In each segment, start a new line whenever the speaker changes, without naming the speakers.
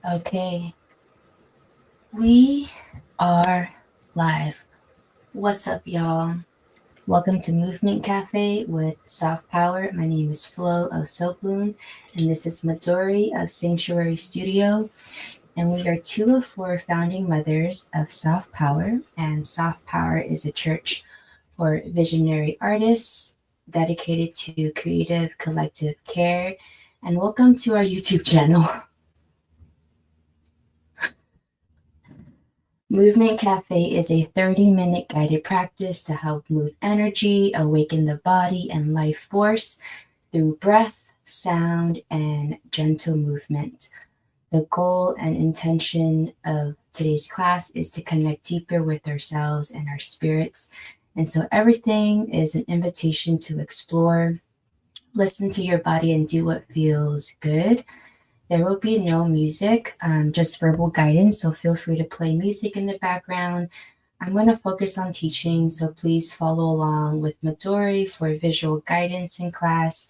Okay, we are live. What's up, y'all? Welcome to Movement Cafe with Soft Power. My name is Flo of Soaploon, and this is Midori of Sanctuary Studio. And we are two of four founding mothers of Soft Power. And Soft Power is a church for visionary artists dedicated to creative collective care. And welcome to our YouTube channel. Movement Cafe is a 30-minute guided practice to help move energy, awaken the body and life force through breath, sound, and gentle movement. The goal and intention of today's class is to connect deeper with ourselves and our spirits. And so everything is an invitation to explore, listen to your body, and do what feels good. There will be no music, just verbal guidance, so feel free to play music in the background. I'm going to focus on teaching, so please follow along with Midori for visual guidance in class.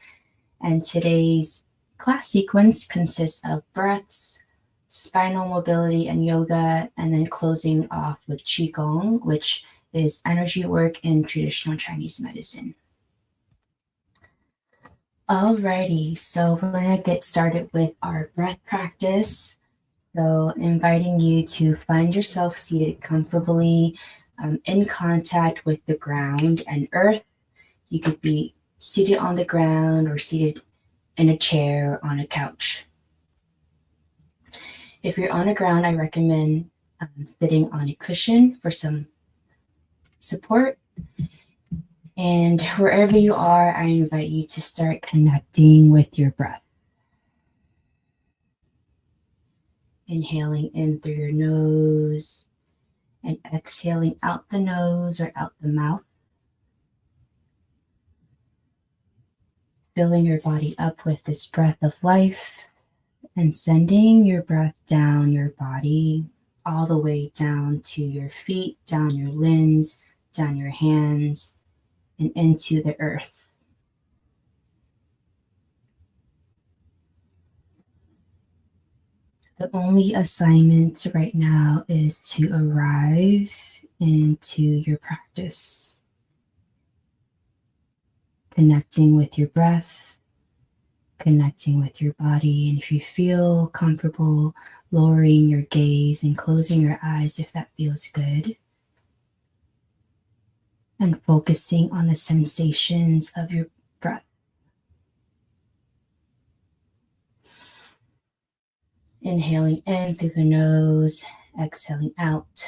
And today's class sequence consists of breaths, spinal mobility, and yoga, and then closing off with Qigong, which is energy work in traditional Chinese medicine. Alrighty, so we're going to get started with our breath practice. So, inviting you to find yourself seated comfortably in contact with the ground and earth. You could be seated on the ground or seated in a chair or on a couch. If you're on the ground, I recommend sitting on a cushion for some support. And wherever you are, I invite you to start connecting with your breath. Inhaling in through your nose and exhaling out the nose or out the mouth. Filling your body up with this breath of life and sending your breath down your body, all the way down to your feet, down your limbs, down your hands, and into the earth. The only assignment right now is to arrive into your practice, connecting with your breath, connecting with your body. And if you feel comfortable, lowering your gaze and closing your eyes if that feels good. And focusing on the sensations of your breath. Inhaling in through the nose, exhaling out.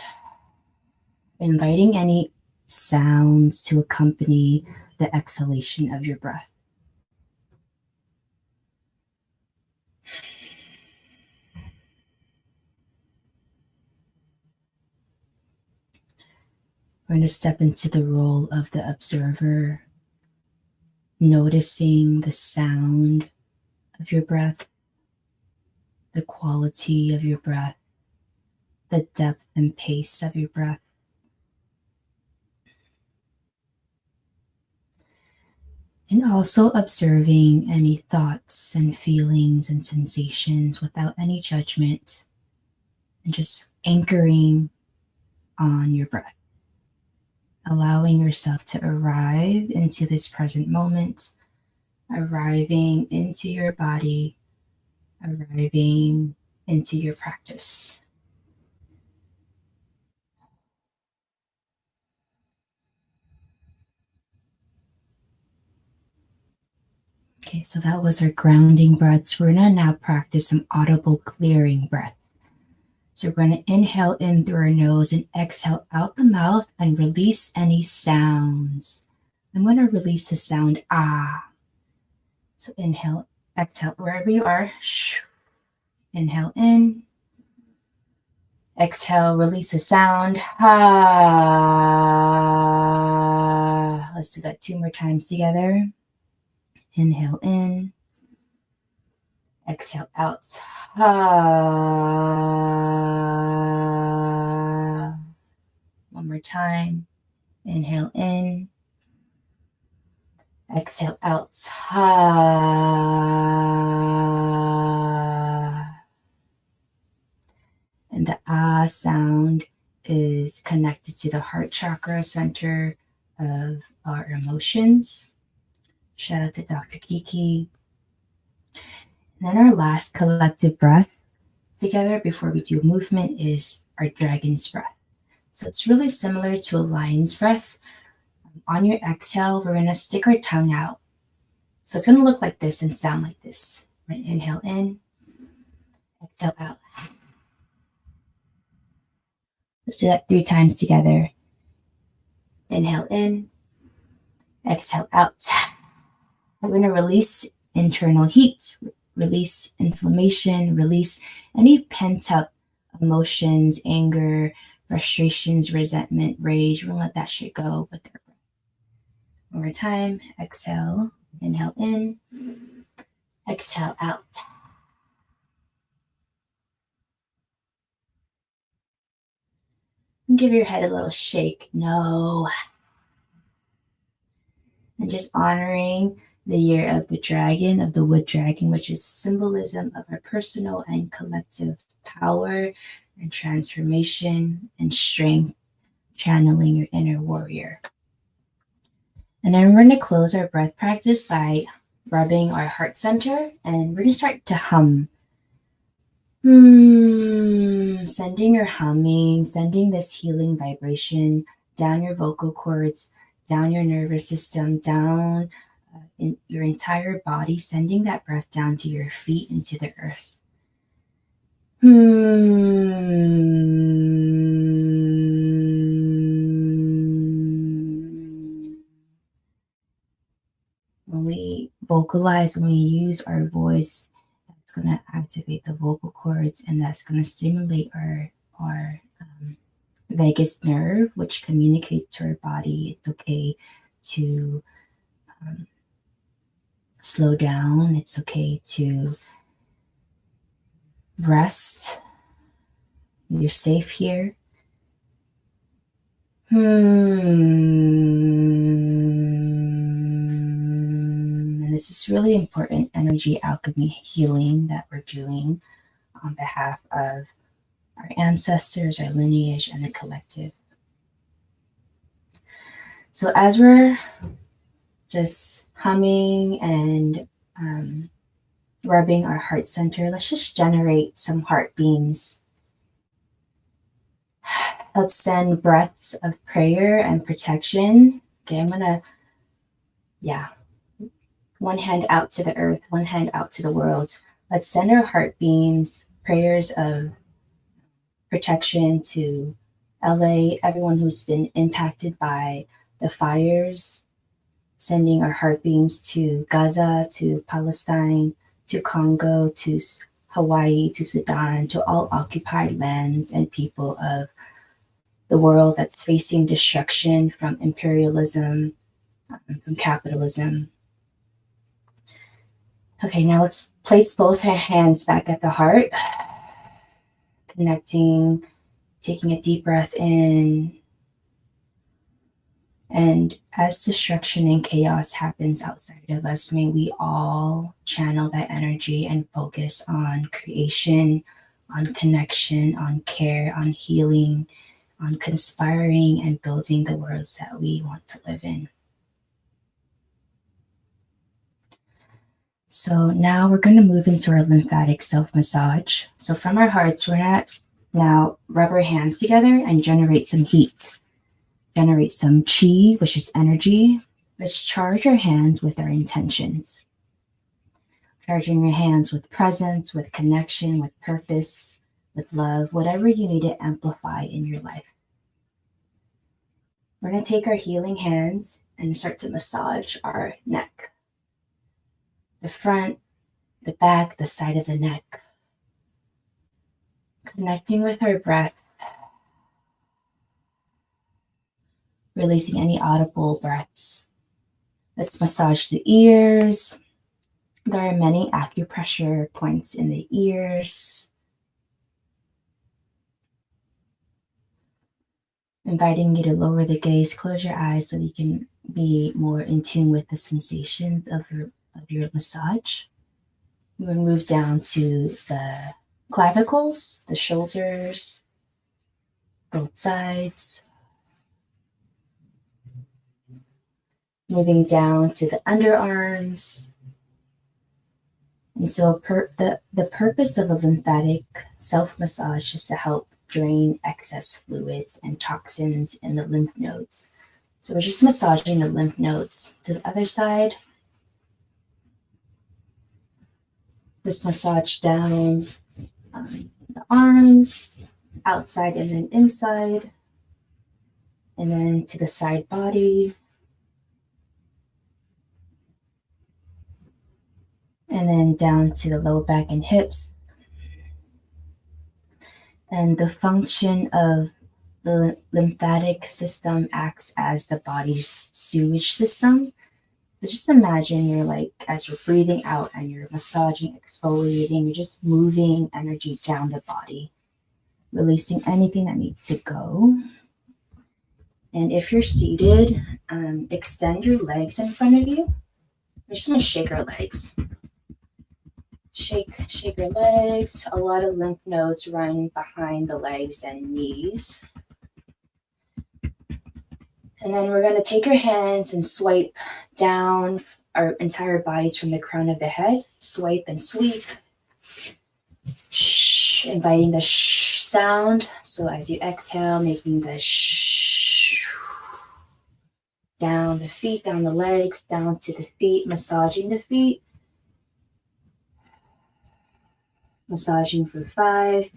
Inviting any sounds to accompany the exhalation of your breath. We're going to step into the role of the observer, noticing the sound of your breath, the quality of your breath, the depth and pace of your breath. And also observing any thoughts and feelings and sensations without any judgment, and just anchoring on your breath. Allowing yourself to arrive into this present moment, arriving into your body, arriving into your practice. Okay, so that was our grounding breaths. We're going to now practice some audible clearing breaths. So we're going to inhale in through our nose and exhale out the mouth and release any sounds. I'm going to release the sound ah. So inhale, exhale wherever you are. Inhale in. Exhale, release the sound. Ah. Let's do that 2 more times together. Inhale in. Exhale out. Ah. One more time. Inhale in. Exhale out. Ah. ah sound is connected to the heart chakra center of our emotions. Shout out to Dr. Kiki. And then our last collective breath together before we do movement is our dragon's breath. So it's really similar to a lion's breath. On your exhale, we're going to stick our tongue out. So it's going to look like this and sound like this. We're going to inhale in, exhale out. Let's do that 3 times together. Inhale in, exhale out. We're going to release internal heat, release inflammation, release any pent up emotions, anger, frustrations, resentment, rage. We're going to let that shit go with our breath. One more time. Exhale, inhale in, exhale out. And give your head a little shake. No. And just honoring the year of the dragon, of the wood dragon, which is symbolism of our personal and collective power and transformation and strength, channeling your inner warrior. And then we're going to close our breath practice by rubbing our heart center, and we're going to start to hum. Sending your humming, sending this healing vibration down your vocal cords, down your nervous system, down in your entire body, sending that breath down to your feet and to the earth. When we vocalize, when we use our voice, that's going to activate the vocal cords, and that's going to stimulate our vagus nerve, which communicates to our body it's okay to slow down. It's okay to rest. You're safe here. And this is really important energy alchemy healing that we're doing on behalf of our ancestors, our lineage, and the collective. So as we're just humming and rubbing our heart center, let's just generate some heart beams. Let's send breaths of prayer and protection. Okay, I'm gonna, one hand out to the earth, one hand out to the world. Let's send our heart beams, prayers of protection to LA, everyone who's been impacted by the fires, sending our heart beams to Gaza, to Palestine, to Congo, to Hawaii, to Sudan, to all occupied lands and people of the world that's facing destruction from imperialism, from capitalism. Okay, now let's place both our hands back at the heart, connecting, taking a deep breath in. And as destruction and chaos happens outside of us, may we all channel that energy and focus on creation, on connection, on care, on healing, on conspiring and building the worlds that we want to live in. So now we're going to move into our lymphatic self-massage. So from our hearts, we're going to now rub our hands together and generate some heat. Generate some chi, which is energy. Let's charge our hands with our intentions. Charging your hands with presence, with connection, with purpose, with love, whatever you need to amplify in your life. We're going to take our healing hands and start to massage our neck. The front, the back, the side of the neck. Connecting with our breath. Releasing any audible breaths. Let's massage the ears. There are many acupressure points in the ears. Inviting you to lower the gaze, close your eyes so you can be more in tune with the sensations of your massage. We're going to move down to the clavicles, the shoulders, both sides. Moving down to the underarms. And so the purpose of a lymphatic self-massage is to help drain excess fluids and toxins in the lymph nodes. So we're just massaging the lymph nodes. To the other side, just massage down the arms, outside and then inside, and then to the side body, and then down to the low back and hips. And the function of the lymphatic system acts as the body's sewage system. So just imagine you're like, as you're breathing out and you're massaging, exfoliating, you're just moving energy down the body, releasing anything that needs to go. And if you're seated, extend your legs in front of you. We're just gonna shake our legs. Shake your legs. A lot of lymph nodes run behind the legs and knees. And then we're gonna take our hands and swipe down our entire bodies from the crown of the head. Swipe and sweep. Shh, inviting the shh sound. So as you exhale, making the shh. Down the feet, down the legs, down to the feet, massaging the feet. Massaging for 5,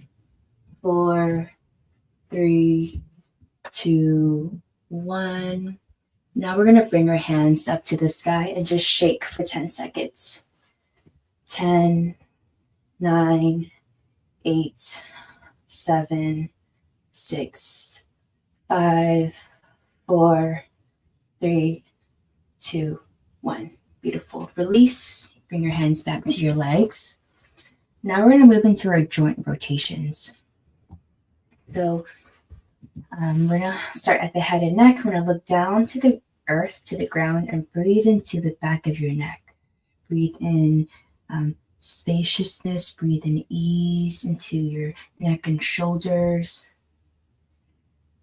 4, 3, 2, 1. Now we're going to bring our hands up to the sky and just shake for 10 seconds. 10, 9, 8, 7, 6, 5, 4, 3, 2, 1. Beautiful. Release. Bring your hands back to your legs. Now we're going to move into our joint rotations. So we're going to start at the head and neck. We're going to look down to the earth, to the ground, and breathe into the back of your neck. Breathe in spaciousness. Breathe in ease into your neck and shoulders.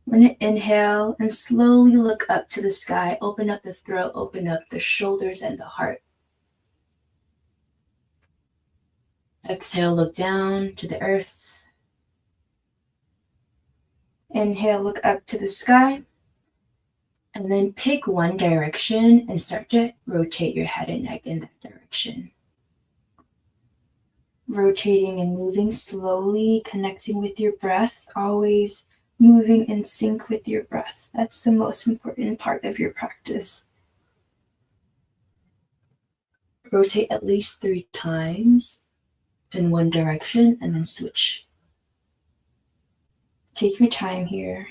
We're going to inhale and slowly look up to the sky. Open up the throat, open up the shoulders and the heart. Exhale, look down to the earth. Inhale, look up to the sky. And then pick one direction and start to rotate your head and neck in that direction. Rotating and moving slowly, connecting with your breath, always moving in sync with your breath. That's the most important part of your practice. Rotate at least 3 times in one direction and then switch. Take your time here.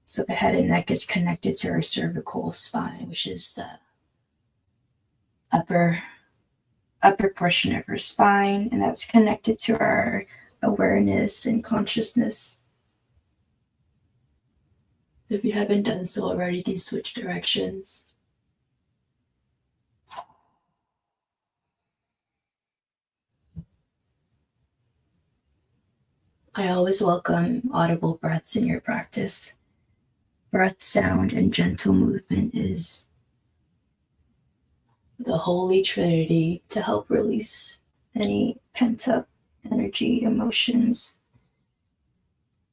So the head and neck is connected to our cervical spine, which is the upper portion of our spine, and that's connected to our awareness and consciousness. If you haven't done so already, you can switch directions. I always welcome audible breaths in your practice. Breath, sound, and gentle movement is the holy trinity to help release any pent-up energy, emotions.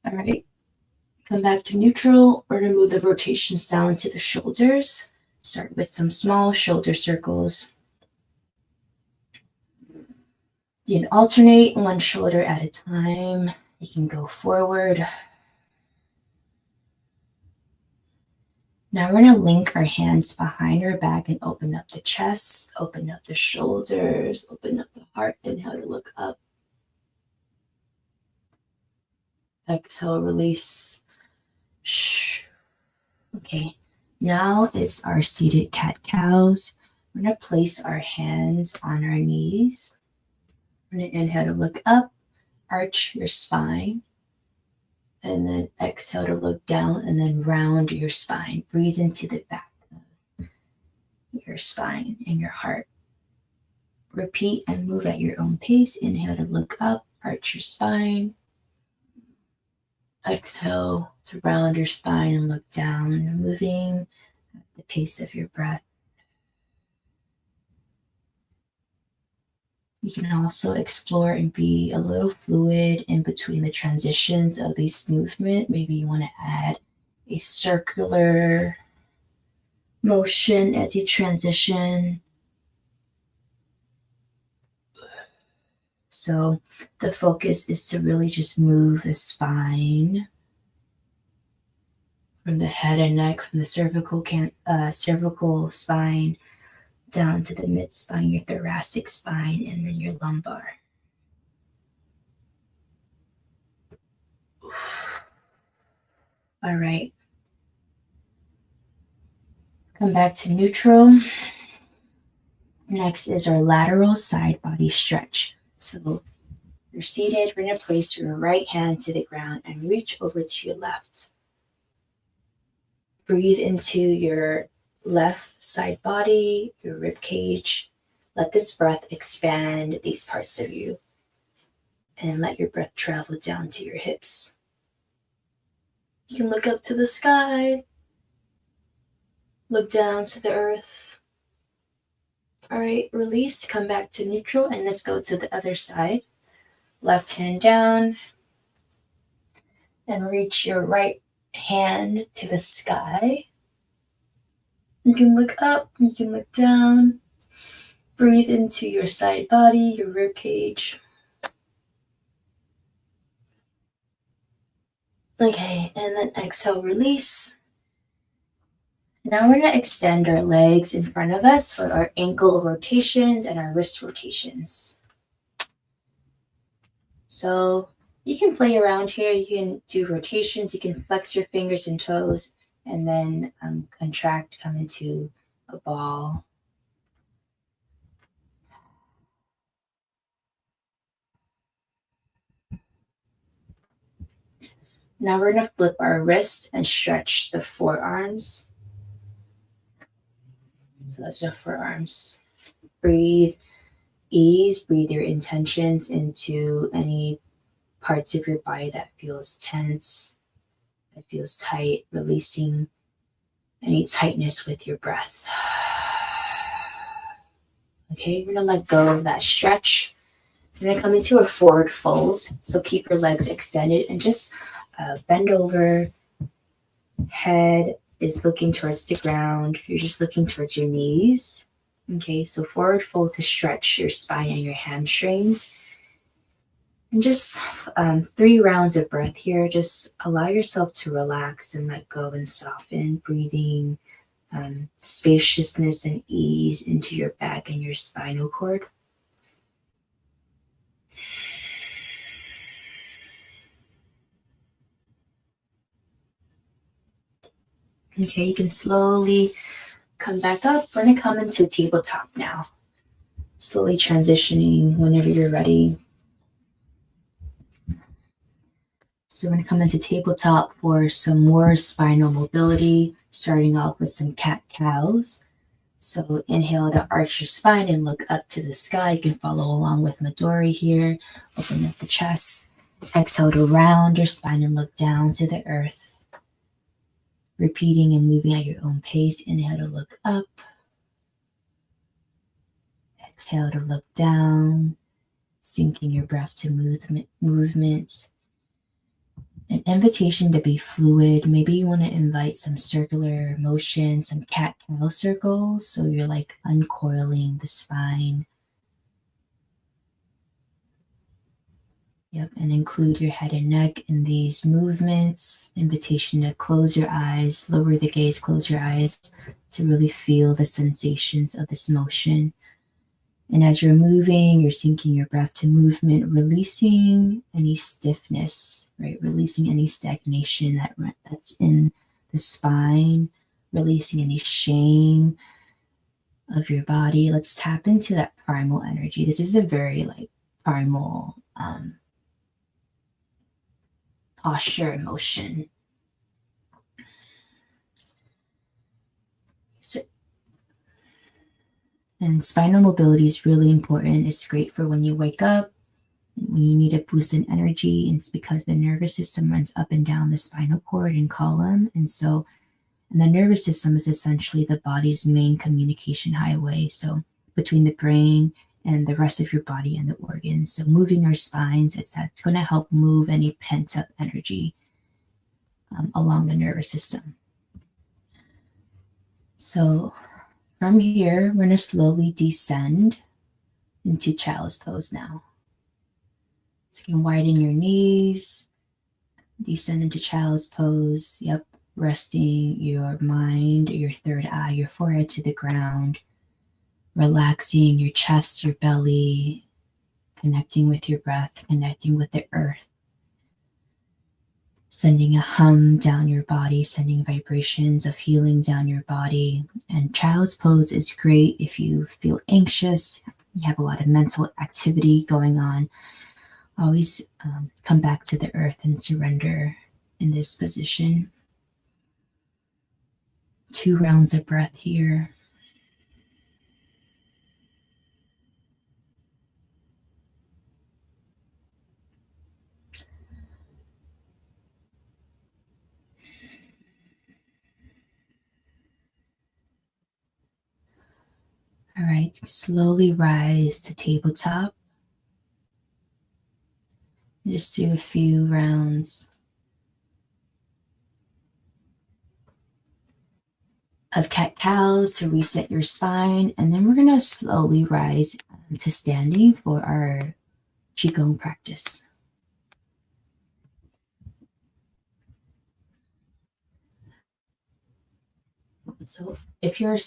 All right, come back to neutral. We're gonna move the rotation down to the shoulders. Start with some small shoulder circles. You can alternate one shoulder at a time. You can go forward. Now we're going to link our hands behind our back and open up the chest, open up the shoulders, open up the heart. Inhale to look up. Exhale, release. Okay, now it's our seated cat-cows. We're going to place our hands on our knees. We're going to inhale to look up. Arch your spine, and then exhale to look down and then round your spine. Breathe into the back of your spine and your heart. Repeat and move at your own pace. Inhale to look up, arch your spine. Exhale to round your spine and look down, moving at the pace of your breath. You can also explore and be a little fluid in between the transitions of this movement. Maybe you want to add a circular motion as you transition. So the focus is to really just move the spine from the head and neck, from the cervical spine down to the mid spine, your thoracic spine, and then your lumbar. All right. Come back to neutral. Next is our lateral side body stretch. So you're seated, we're going to place your right hand to the ground and reach over to your left. Breathe into your left side body, your rib cage. Let this breath expand these parts of you. And let your breath travel down to your hips. You can look up to the sky. Look down to the earth. All right, release, come back to neutral, and let's go to the other side. Left hand down. And reach your right hand to the sky. You can look up, you can look down. Breathe into your side body, your rib cage. Okay, and then exhale, release. Now we're going to extend our legs in front of us for our ankle rotations and our wrist rotations. So you can play around here. You can do rotations. You can flex your fingers and toes and then contract, come into a ball. Now we're going to flip our wrists and stretch the forearms. So that's the forearms. Breathe, ease, breathe your intentions into any parts of your body that feels tense, that feels tight, releasing any tightness with your breath. Okay, we're going to let go of that stretch. We're going to come into a forward fold. So keep your legs extended and just bend over. Head is looking towards the ground. You're just looking towards your knees. Okay, so forward fold to stretch your spine and your hamstrings. And just 3 rounds of breath here. Just allow yourself to relax and let go and soften, breathing spaciousness and ease into your back and your spinal cord. Okay, you can slowly come back up. We're going to come into tabletop now. Slowly transitioning whenever you're ready. So we're going to come into tabletop for some more spinal mobility, starting off with some cat-cows. So inhale to arch your spine and look up to the sky. You can follow along with Midori here. Open up the chest. Exhale to round your spine and look down to the earth. Repeating and moving at your own pace. Inhale to look up. Exhale to look down. Syncing your breath to movement. An invitation to be fluid. Maybe you want to invite some circular motion, some cat-cow circles. So you're like uncoiling the spine. Yep, and include your head and neck in these movements. Invitation to close your eyes, lower the gaze, close your eyes to really feel the sensations of this motion. And as you're moving, you're syncing your breath to movement, releasing any stiffness, right? Releasing any stagnation that's in the spine, releasing any shame of your body. Let's tap into that primal energy. This is a very primal posture and motion. And spinal mobility is really important. It's great for when you wake up. When you need a boost in energy, it's because the nervous system runs up and down the spinal cord and column. And the nervous system is essentially the body's main communication highway. So between the brain and the rest of your body and the organs. So moving our spines, that's going to help move any pent up energy along the nervous system. So from here, we're going to slowly descend into child's pose now. So you can widen your knees, descend into child's pose. Yep, resting your mind, your third eye, your forehead to the ground, relaxing your chest, your belly, connecting with your breath, connecting with the earth, sending a hum down your body, sending vibrations of healing down your body. And child's pose is great if you feel anxious, you have a lot of mental activity going on. Always come back to the earth and surrender in this position. 2 rounds of breath here. All right, slowly rise to tabletop. Just do a few rounds of cat-cows to reset your spine. And then we're going to slowly rise to standing for our Qigong practice. So if you're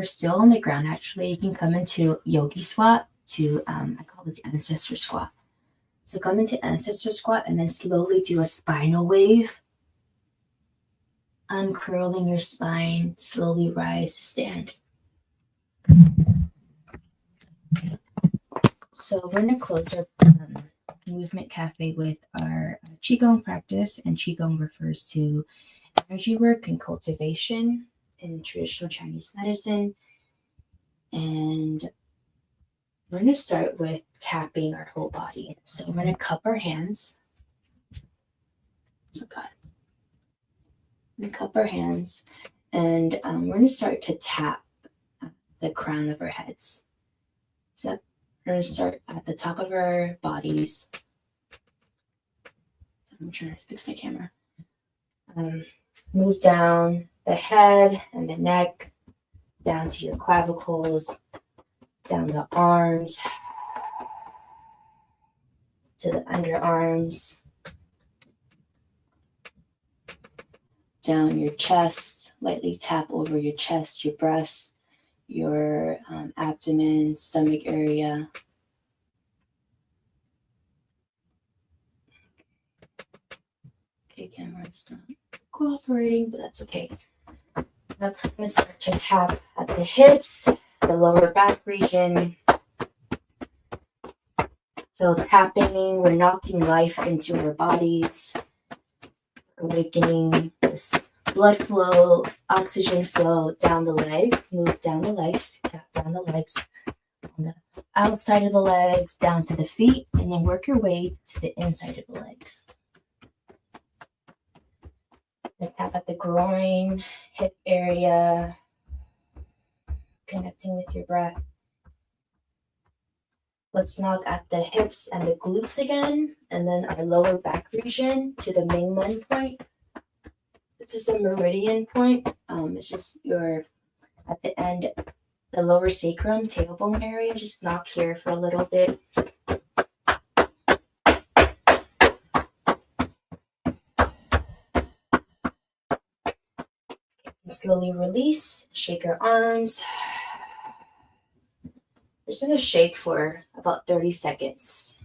still on the ground, actually, you can come into yogi squat to, I call it the ancestor squat. So come into ancestor squat and then slowly do a spinal wave. Uncurling your spine, slowly rise to stand. So we're going to close our movement cafe with our Qigong practice. And Qigong refers to energy work and cultivation in traditional Chinese medicine. And we're going to start with tapping our whole body. So we're going to cup our hands. Oh God. We're going to cup our hands. And we're going to start to tap the crown of our heads. So we're going to start at the top of our bodies. So I'm trying to fix my camera. Move down the head and the neck, down to your clavicles, down the arms, to the underarms, down your chest, lightly tap over your chest, your breast, your abdomen, stomach area. Okay, camera's not cooperating, but that's okay. Now we're going to start to tap at the hips, the lower back region. So tapping, we're knocking life into our bodies, awakening this blood flow, oxygen flow down the legs, move down the legs, tap down the legs, on the outside of the legs, down to the feet, and then work your way to the inside of the legs. Then tap at the groin, hip area, connecting with your breath. Let's knock at the hips and the glutes again, and then our lower back region to the Mingmen point. This is a meridian point. It's just at the end, the lower sacrum, tailbone area. Just knock here for a little bit. Slowly release, shake your arms. Just going to shake for about 30 seconds.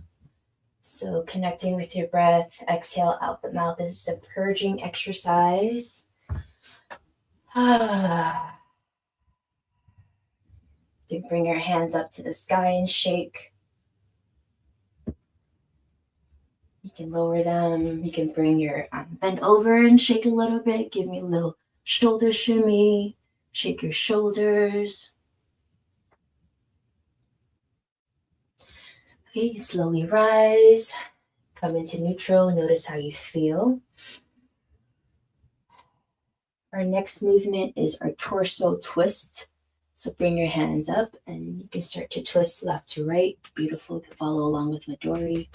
So connecting with your breath, exhale out the mouth. This is a purging exercise. You can bring your hands up to the sky and shake. You can lower them. You can bring your bend over and shake a little bit. Give me a little shoulder shimmy. Shake your shoulders. Okay, you slowly rise, come into neutral, notice how you feel. Our next movement is our torso twist. So bring your hands up and you can start to twist left to right. Beautiful. You can follow along with Midori.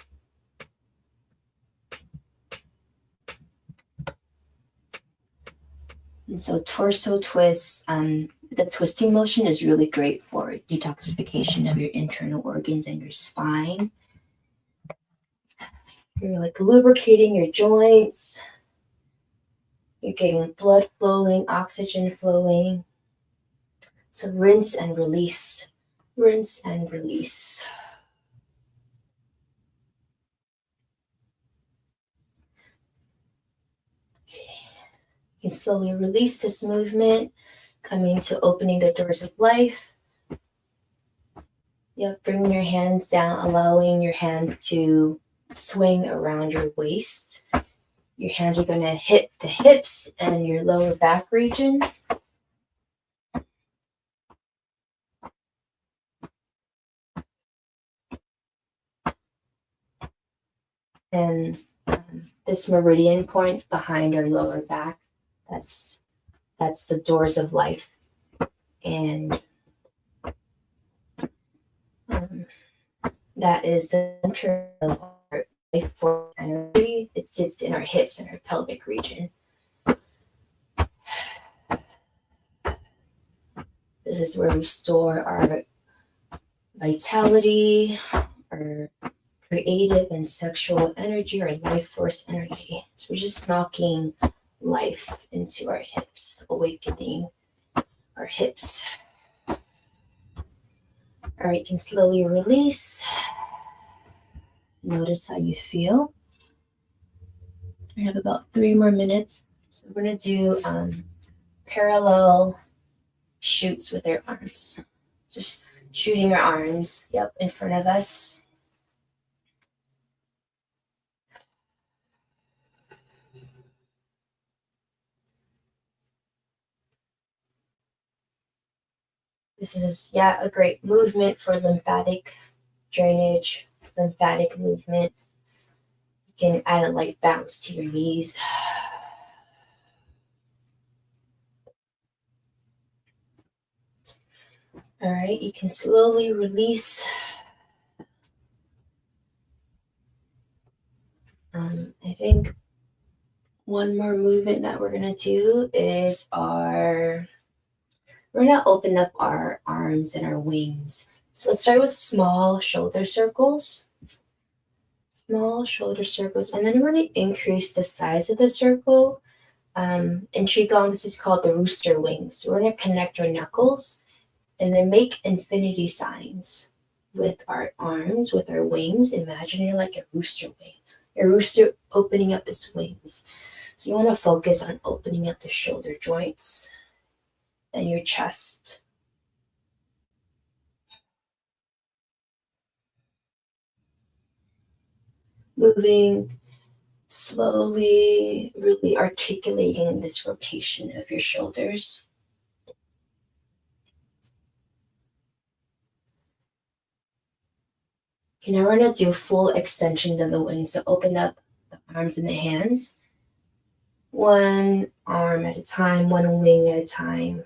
And so torso twists, the twisting motion is really great for detoxification of your internal organs and your spine. You're like lubricating your joints. You're getting blood flowing, oxygen flowing. So rinse and release. Rinse and release. Okay. You can slowly release this movement, coming to opening the doors of life. Yeah, bringing your hands down, allowing your hands to swing around your waist. Your hands are going to hit the hips and your lower back region. And this meridian point behind our lower back, that's the doors of life. And that is the center of our life force energy. It sits in our hips and our pelvic region. This is where we store our vitality, our creative and sexual energy, our life force energy. So we're just knocking life into our hips, awakening our hips. All right, you can slowly release. Notice how you feel. We have about 3 more minutes. So we're going to do parallel shoots with our arms. Just shooting our arms, in front of us. This is, a great movement for lymphatic drainage, lymphatic movement. You can add a light bounce to your knees. All right, you can slowly release. I think one more movement that we're going to do is we're going to open up our arms and our wings. So let's start with small shoulder circles. Small shoulder circles. And then we're going to increase the size of the circle. In Qigong, this is called the rooster wings. So we're going to connect our knuckles and then make infinity signs with our arms, with our wings. Imagine you're like a rooster wing. A rooster opening up its wings. So you want to focus on opening up the shoulder joints and your chest. Moving slowly, really articulating this rotation of your shoulders. Okay, now we're going to do full extensions of the wings. So open up the arms and the hands. One arm at a time, one wing at a time.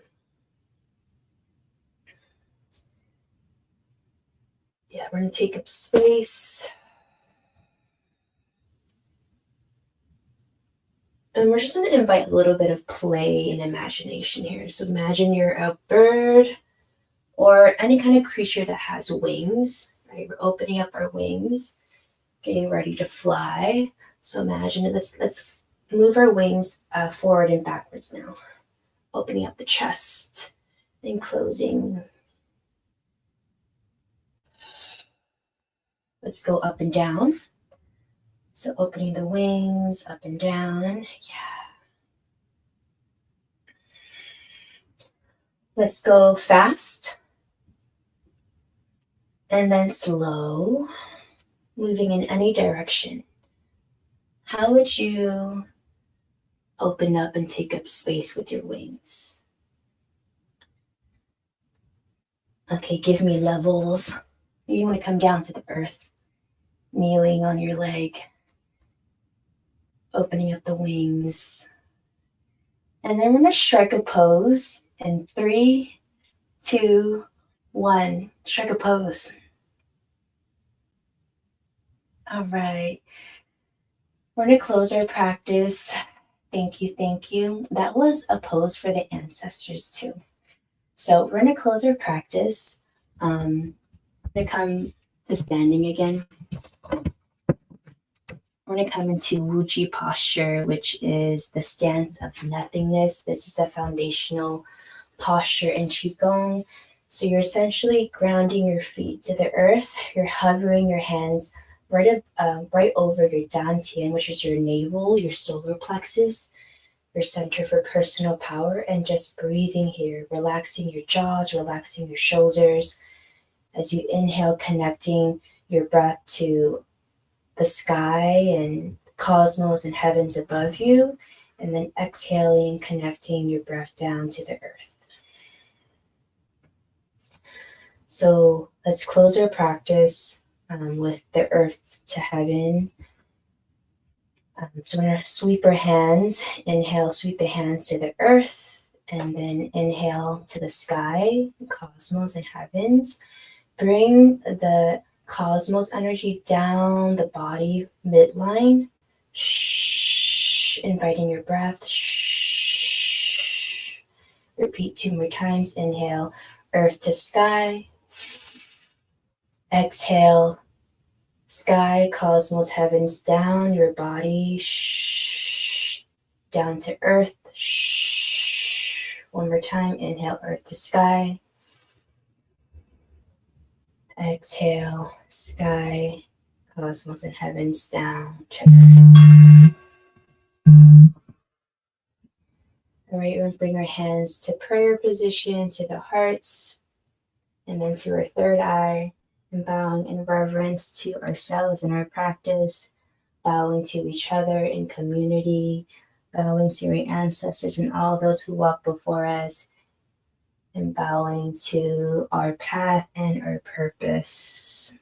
Yeah, we're going to take up space. And we're just going to invite a little bit of play and imagination here. So imagine you're a bird or any kind of creature that has wings, right? We're opening up our wings, getting ready to fly. So imagine, let's move our wings forward and backwards now. Opening up the chest and closing. Let's go up and down. So opening the wings, up and down. Yeah. Let's go fast. And then slow, moving in any direction. How would you open up and take up space with your wings? Okay, give me levels. You want to come down to the earth. kneeling on your leg, opening up the wings. And then we're going to strike a pose in 3, 2, 1. Strike a pose. All right. We're going to close our practice. Thank you, thank you. That was a pose for the ancestors too. So we're going to close our practice. We're going to come to standing again. We're going to come into Wuji posture, which is the stance of nothingness. This is a foundational posture in Qigong. So you're essentially grounding your feet to the earth. You're hovering your hands right over your dantian, which is your navel, your solar plexus, your center for personal power, and just breathing here, relaxing your jaws, relaxing your shoulders. As you inhale, connecting your breath to the sky and cosmos and heavens above you, and then exhaling, connecting your breath down to the earth. So let's close our practice with the earth to heaven. So we're going to sweep our hands. Inhale, sweep the hands to the earth, and then inhale to the sky, cosmos and heavens. Bring the cosmos energy down the body midline. Shh, inviting your breath. Shh. Repeat 2 more times. Inhale, earth to sky. Exhale, sky, cosmos, heavens down your body. Shh. Down to earth. Shh. One more time. Inhale, earth to sky. Exhale, sky, cosmos, and heavens down to earth. All right, we'll bring our hands to prayer position, to the hearts, and then to our third eye, and bowing in reverence to ourselves and our practice, bowing to each other in community, bowing to our ancestors and all those who walk before us, and bowing to our path and our purpose.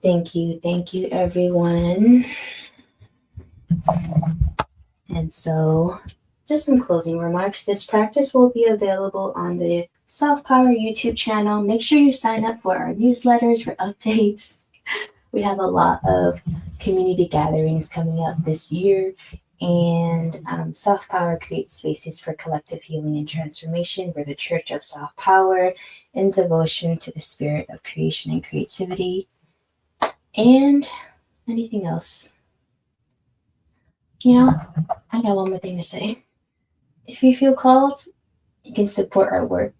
Thank you, everyone. And so, just some closing remarks. This practice will be available on the Soft Power YouTube channel. Make sure you sign up for our newsletters for updates. We have a lot of community gatherings coming up this year, and Soft Power creates spaces for collective healing and transformation. We're the Church of Soft Power in devotion to the spirit of creation and creativity. And anything else? I got one more thing to say. If you feel called, you can support our work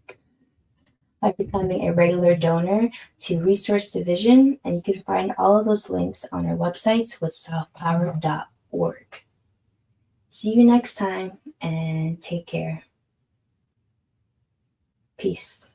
by becoming a regular donor to Resource Division, and you can find all of those links on our websites with softpower.org. See you next time, and take care. Peace.